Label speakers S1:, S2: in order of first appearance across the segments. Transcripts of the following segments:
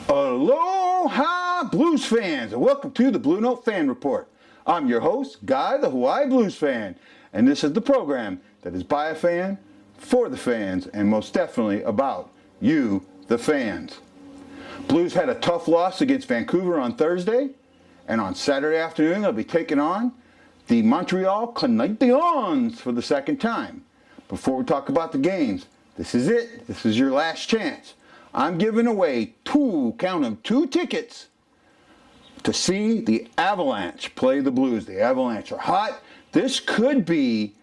S1: Aloha Blues fans, and welcome to the BlueNote Fan Report. I'm your host, Guy the Hawaii Blues fan, and this is the program that is by a fan, for the fans, and most definitely about you, the fans. Blues had a tough loss against Vancouver on Thursday, and on Saturday afternoon they'll be taking on the Montreal Canadiens for the second time. Before we talk about the games, this is it. This is your last chance. I'm giving away two tickets to see the Avalanche play the Blues. The Avalanche are hot. This is going to be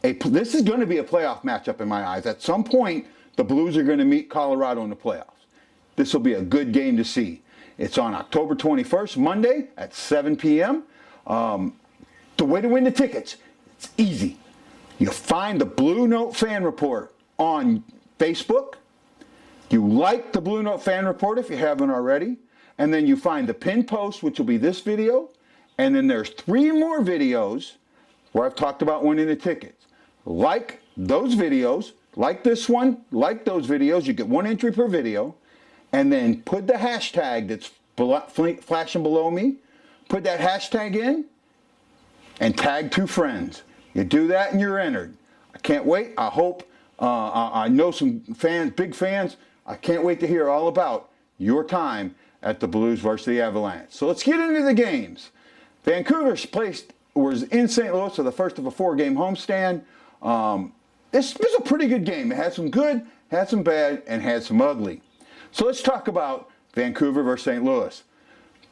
S1: a playoff matchup in my eyes. At some point, the Blues are going to meet Colorado in the playoffs. This will be a good game to see. It's on October 21st, Monday at 7 p.m. The way to win the tickets, it's easy. You find the BlueNote Fan Report on Facebook. You like the BlueNote Fan Report if you haven't already, and then you find the pinned post, which will be this video, and then there's 3 more videos where I've talked about winning the tickets. Like those videos, like this one, like those videos, you get 1 entry per video, and then put the hashtag that's flashing below me, put that hashtag in, and tag 2 friends. You do that and you're entered. I can't wait. I hope, I know some fans, big fans. I can't wait to hear all about your time at the Blues versus the Avalanche. So let's get into the games. Vancouver was in St. Louis for the first of a 4-game homestand. This was a pretty good game. It had some good, had some bad, and had some ugly. So let's talk about Vancouver versus St. Louis.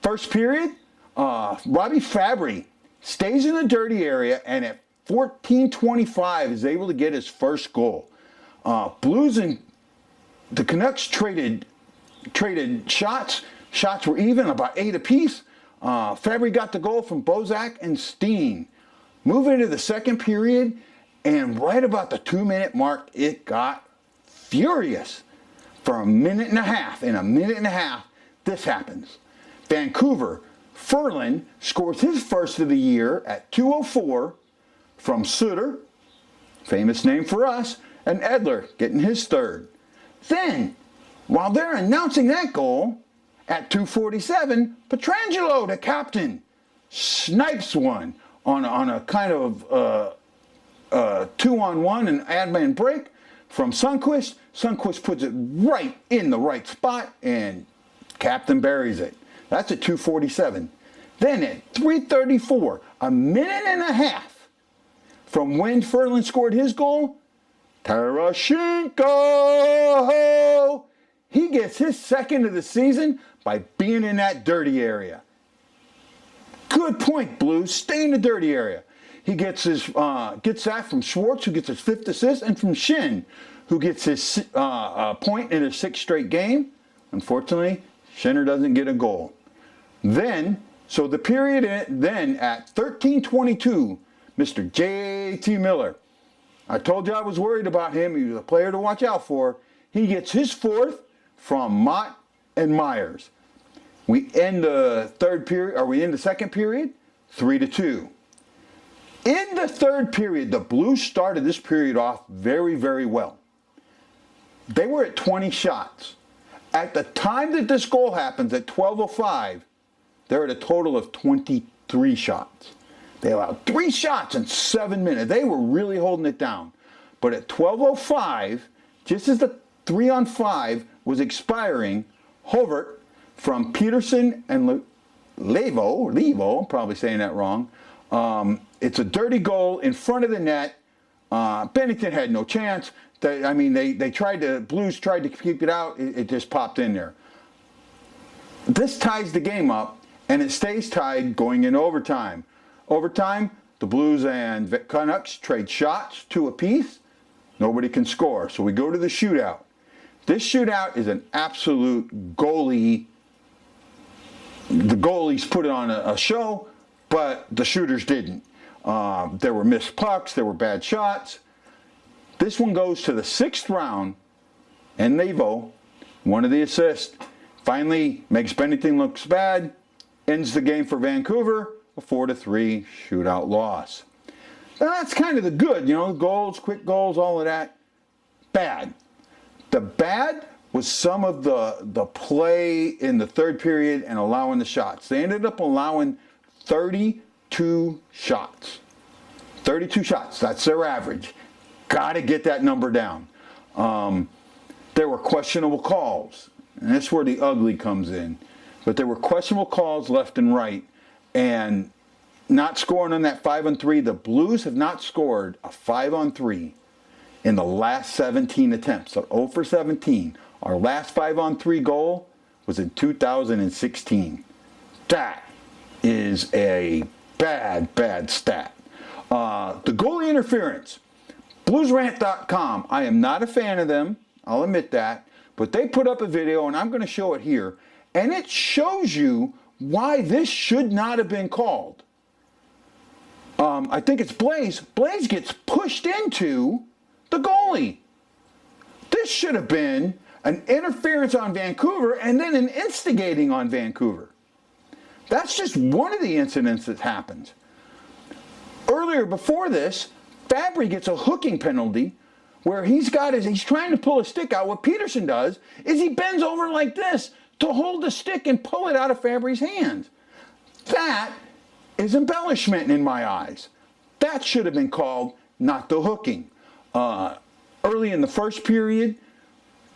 S1: First period, Robbie Fabry stays in the dirty area and at 14:25 is able to get his first goal. Blues and the Canucks traded shots. Shots were even, about 8 apiece. Fabry got the goal from Bozak and Steen. Moving into the second period, and right about the 2-minute mark, it got furious. For a minute and a half, this happens. Vancouver, Ferland scores his first of the year at 2:04 from Suter, famous name for us, and Edler getting his third. Then, while they're announcing that goal, at 2:47, Pietrangelo, the captain, snipes one on a kind of 2-on-1 and ad-man break from Sundqvist. Sundqvist puts it right in the right spot, and captain buries it. That's at 2:47. Then at 3:34, a minute and a half from when Ferland scored his goal, Tarashenko, he gets his second of the season by being in that dirty area. Good point, Blues. Stay in the dirty area. He gets that from Schwartz, who gets his 5th assist, and from Shin, who gets his point in his 6th straight game. Unfortunately, Schinner doesn't get a goal. So the period then at 13:22, Mr. J.T. Miller. I told you I was worried about him. He was a player to watch out for. He gets his 4th from Mott and Myers. We end the second period, 3-2. In the third period, the Blues started this period off very, very well. They were at 20 shots. At the time that this goal happens, at 12:05, they're at a total of 23 shots. They allowed 3 shots in 7 minutes. They were really holding it down. But at 12:05, just as the 3-on-5 was expiring, Hovert from Peterson and Levo, I'm probably saying that wrong. It's a dirty goal in front of the net. Bennington had no chance. Blues tried to keep it out. It just popped in there. This ties the game up, and it stays tied going into overtime. Overtime, the Blues and Canucks trade shots, 2 apiece. Nobody can score, so we go to the shootout. This shootout is an absolute goalie. The goalies put it on a show, but the shooters didn't. There were missed pucks, there were bad shots. This one goes to the 6th round, and Levo, one of the assists, finally makes Bennington look bad, ends the game for Vancouver, a 4-3 shootout loss. Now that's kind of the good, goals, quick goals, all of that. Bad. The bad was some of the play in the third period and allowing the shots. They ended up allowing 32 shots. 32 shots, that's their average. Got to get that number down. There were questionable calls, and that's where the ugly comes in. But there were questionable calls left and right, and not scoring on that 5-on-3. The Blues have not scored a 5-on-3 in the last 17 attempts. So 0 for 17. Our last 5-on-3 goal was in 2016. That is a bad stat. The goalie interference. BluesRant.com. I am not a fan of them. I'll admit that. But they put up a video, and I'm going to show it here. And it shows you why this should not have been called. I think it's Blaze. Blaze gets pushed into the goalie. This should have been an interference on Vancouver and then an instigating on Vancouver. That's just one of the incidents that happened. Earlier before this, Fabry gets a hooking penalty where he's trying to pull a stick out. What Peterson does is he bends over like this to hold the stick and pull it out of Fabry's hand. That is embellishment in my eyes. That should have been called, not the hooking. Early in the first period,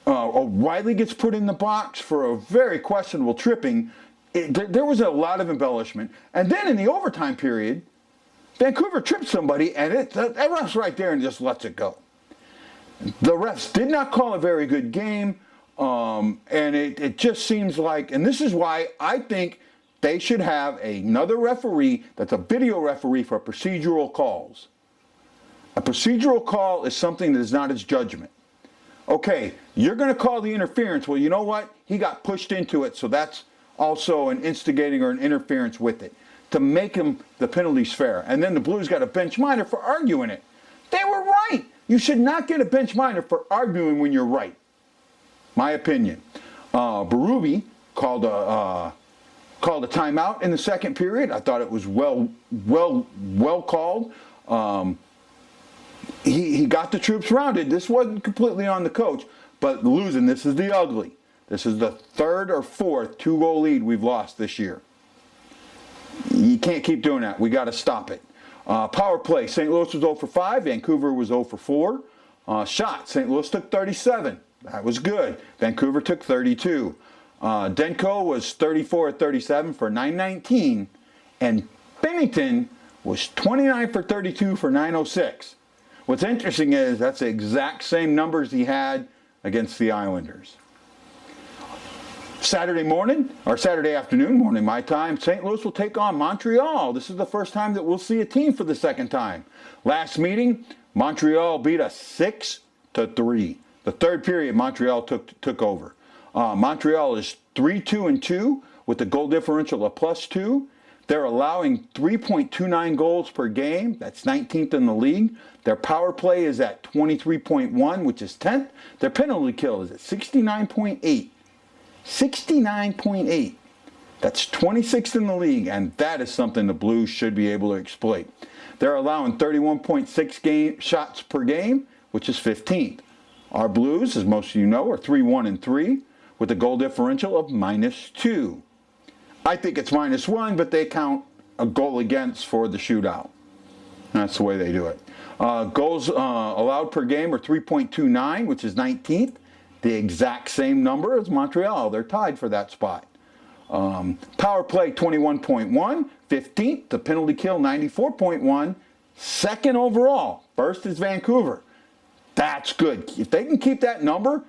S1: O'Reilly gets put in the box for a very questionable tripping. There was a lot of embellishment. And then in the overtime period, Vancouver tripped somebody, and that ref's right there and just lets it go. The refs did not call a very good game, and it just seems like, and this is why I think they should have another referee that's a video referee for procedural calls. A procedural call is something that is not his judgment. Okay, you're going to call the interference. Well, you know what? He got pushed into it, so that's also an instigating or an interference with it to make him the penalties fair. And then the Blues got a bench minor for arguing it. They were right. You should not get a bench minor for arguing when you're right. My opinion. Berube called a timeout in the second period. I thought it was well called. He got the troops rounded. This wasn't completely on the coach, but losing, this is the ugly. This is the third or fourth 2-goal lead we've lost this year. You can't keep doing that. We got to stop it. Power play, St. Louis was 0 for 5. Vancouver was 0 for 4. Shots, St. Louis took 37. That was good. Vancouver took 32. Denko was 34 at 37 for 919. And Bennington was 29 for 32 for 906. What's interesting is that's the exact same numbers he had against the Islanders. Saturday afternoon, morning my time, St. Louis will take on Montreal. This is the first time that we'll see a team for the second time. Last meeting, Montreal beat us 6-3. The third period, Montreal took over. Montreal is 3-2-2 with a goal differential of +2. They're allowing 3.29 goals per game. That's 19th in the league. Their power play is at 23.1, which is 10th. Their penalty kill is at 69.8. 69.8. That's 26th in the league, and that is something the Blues should be able to exploit. They're allowing 31.6 shots per game, which is 15th. Our Blues, as most of you know, are 3-1-3 with a goal differential of -2. I think it's -1, but they count a goal against for the shootout. That's the way they do it. Goals allowed per game are 3.29, which is 19th. The exact same number as Montreal. They're tied for that spot. Power play 21.1, 15th. The penalty kill 94.1, second overall. First is Vancouver. That's good. If they can keep that number,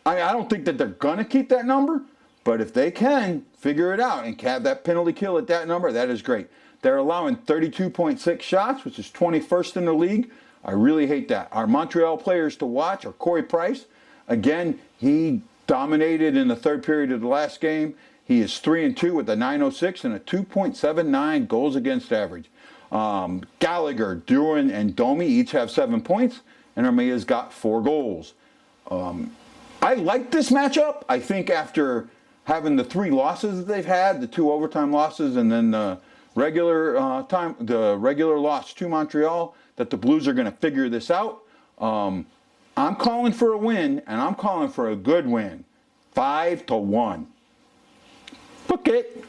S1: I don't think that they're going to keep that number, but if they can figure it out and have that penalty kill at that number, that is great. They're allowing 32.6 shots, which is 21st in the league. I really hate that. Our Montreal players to watch are Corey Price. Again, he dominated in the third period of the last game. He is 3-2 with a 906 and a 2.79 goals against average. Gallagher, Duran, and Domi each have 7 points, and Armia's got 4 goals. I like this matchup. I think after having the 3 losses that they've had, the 2 overtime losses, and then the regular loss to Montreal, that the Blues are going to figure this out. I'm calling for a win, and I'm calling for a good win. 5-1. Book it.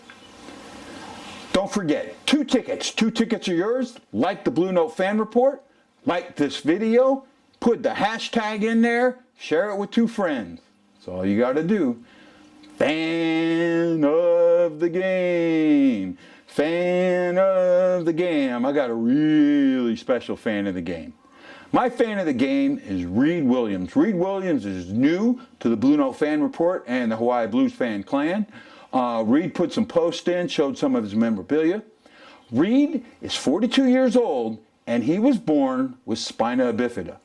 S1: Don't forget, 2 tickets. 2 tickets are yours. Like the Blue Note Fan Report. Like this video. Put the hashtag in there. Share it with 2 friends. That's all you got to do. Fan of the game. Fan of the game. I got a really special fan of the game. My fan of the game is Reed Williams. Reed Williams is new to the Blue Note Fan Report and the Hawaii Blues fan clan. Reed put some posts in, showed some of his memorabilia. Reed is 42 years old, and he was born with spina bifida.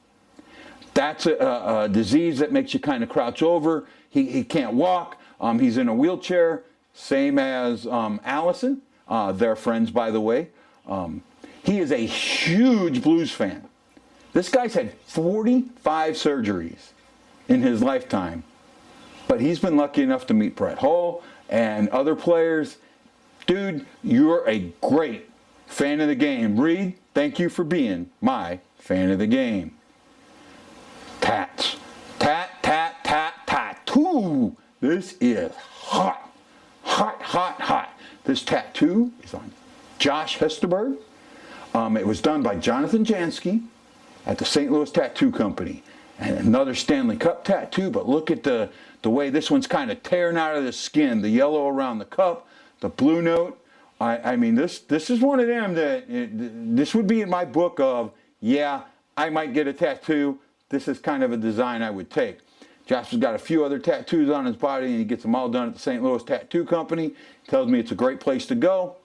S1: That's a disease that makes you kind of crouch over. He can't walk. He's in a wheelchair, same as Allison. They're friends, by the way. He is a huge Blues fan. This guy's had 45 surgeries in his lifetime, but he's been lucky enough to meet Brett Hull and other players. Dude, you're a great fan of the game. Reed, thank you for being my fan of the game. Tats. Tattoo. This is hot. This tattoo is on Josh Hesterberg. It was done by Jonathan Jansky at the St. Louis Tattoo Company. And another Stanley Cup tattoo, but look at the way this one's kind of tearing out of the skin. The yellow around the cup, the blue note. I mean, this is one of them that, this would be in my book of, yeah, I might get a tattoo. This is kind of a design I would take. Josh has got a few other tattoos on his body, and he gets them all done at the St. Louis Tattoo Company. Tells me it's a great place to go.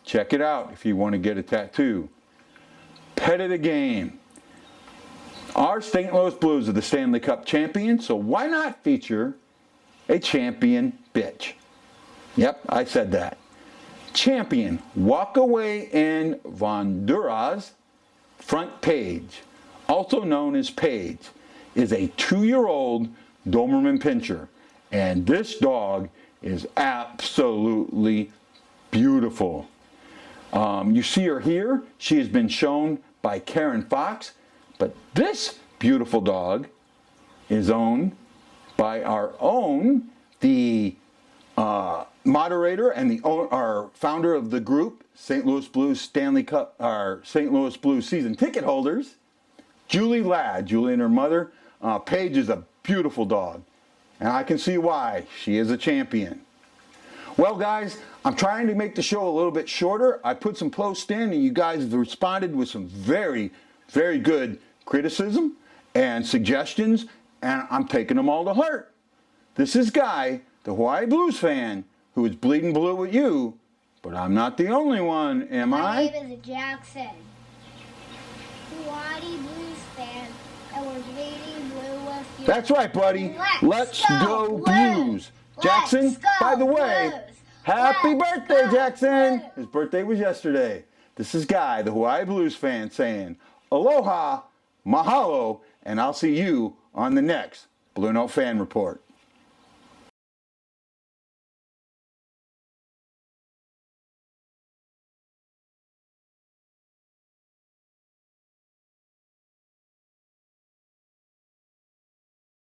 S1: Check it out if you want to get a tattoo. Pet of the game. Our St. Louis Blues are the Stanley Cup champions, so why not feature a champion bitch? Yep, I said that. Champion, walk away in Honduras front page, also known as Paige, is a 2-year-old Doberman Pinscher, and this dog is absolutely beautiful. You see her here. She has been shown by Karen Fox, but this beautiful dog is owned by our own, the moderator and our founder of the group, St. Louis Blues Stanley Cup, our St. Louis Blues season ticket holders, Julie Ladd. Julie and her mother. Paige is a beautiful dog, and I can see why. She is a champion. Well, guys, I'm trying to make the show a little bit shorter. I put some posts in, and you guys have responded with some very, very good criticism and suggestions, and I'm taking them all to heart. This is Guy, the Hawaii Blues fan, who is bleeding blue with you, but I'm not the only one, am I?
S2: My name is Jackson, Hawaii Blues fan, and we're bleeding blue with you.
S1: That's right, buddy. Let's go Blues. Jackson, by the way, happy birthday, Jackson. His birthday was yesterday. This is Guy, the Hawaii Blues fan, saying aloha, mahalo, and I'll see you on the next Blue Note Fan Report.